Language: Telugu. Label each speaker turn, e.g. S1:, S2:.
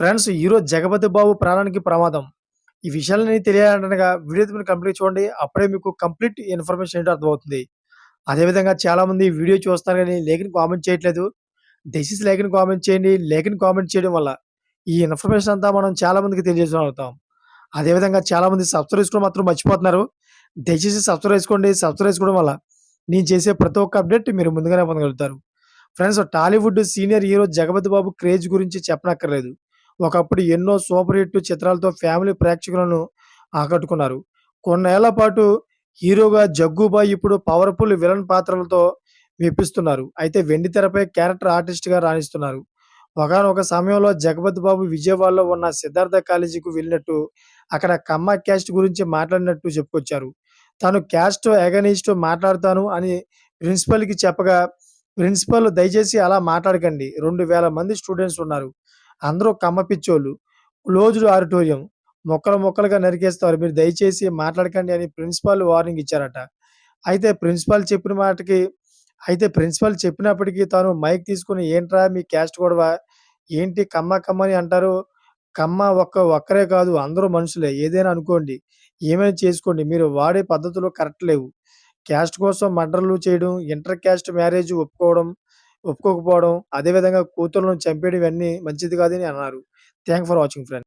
S1: ఫ్రెండ్స్ ఈరోజు 'జగపతి బాబు ప్రాణానికి ప్రమాదం.' ఈ విషయాలన్నీ తెలియాలనగా వీడియో అయితే మీరు కంప్లీట్ చూడండి. అప్పుడే మీకు కంప్లీట్ ఇన్ఫర్మేషన్ ఏంటో అర్థమవుతుంది. అదేవిధంగా చాలామంది వీడియో చూస్తున్నారు గానీ లేఖని కామెంట్ చేయట్లేదు. దయచేసి లేఖని కామెంట్ చేయండి. లేఖని కామెంట్ చేయడం వల్ల ఈ ఇన్ఫర్మేషన్ అంతా మనం చాలా మందికి తెలియజేయగలుగుతాం. అదేవిధంగా చాలామంది సబ్స్క్రైబ్ చేసుకోవడం మాత్రం మర్చిపోతున్నారు. దయచేసి సబ్స్క్రైబ్ చేసుకోండి. సబ్స్క్రైబ్ చేసుకోవడం వల్ల నేను చేసే ప్రతి ఒక్క అప్డేట్ మీరు ముందుగానే పొందగలుగుతారు. Friends Tollywood senior hero 'Jagapathi Babu' craze గురించి చెప్పనక్కర్లేదు. ఒకప్పుడు ఎన్నో సూపర్ హిట్ చిత్రాలతో ఫ్యామిలీ ప్రేక్షకులను ఆకట్టుకున్నారు. కొన్నేళ్ల పాటు హీరోగా 'జగ్గుబాయ్' ఇప్పుడు పవర్‌ఫుల్ విలన్ పాత్రలతో మెప్పిస్తున్నారు. అయితే వెండితెరపై క్యారెక్టర్ ఆర్టిస్ట్‌గా రాణిస్తున్నారు. ఒకానొక సమయంలో 'జగపతి బాబు' విజయవాడలో ఉన్న సిద్ధార్థ కాలేజీకి వెళ్ళినట్టు, అక్కడ కమ్మ క్యాస్ట్ గురించి మాట్లాడినట్టు చెప్పుకొచ్చారు. తాను క్యాస్ట్ ఎగనెస్ట్ మాట్లాడతాను అని ప్రిన్సిపల్‌కి చెప్పగా, ప్రిన్సిపల్ దయచేసి అలా మాట్లాడకండి. 2000 మంది స్టూడెంట్స్ ఉన్నారు. అందరూ కమ్మ పిచ్చోళ్ళు. Closed auditorium. ముక్కలు ముక్కలుగా నరికేస్తారు. మీరు దయచేసి మాట్లాడకండి అని ప్రిన్సిపాల్ వార్నింగ్ ఇచ్చారట. అయితే ప్రిన్సిపాల్ చెప్పిన మాటకి ప్రిన్సిపాల్ చెప్పినప్పటికీ తాను మైక్ తీసుకొని ఏంట్రా మీ క్యాస్ట్ గొడవ? ఏంటి కమ్మ కమ్మ అని అంటారు? కమ్మ ఒక్కరే కాదు అందరూ మనుషులే. ఏదైనా అనుకోండి. ఏమైనా చేసుకోండి. మీరు వాడే పద్ధతులు కరెక్ట్ లేవు. క్యాస్ట్ కోసం మర్డర్‌లు చేయడం, ఇంటర్ క్యాస్ట్ మ్యారేజ్ ఒప్పుకోకపోవడం, అదేవిధంగా కూతుర్లను చంపేయడం ఇవన్నీ మంచిది కాదని అన్నారు. Thank for watching friends.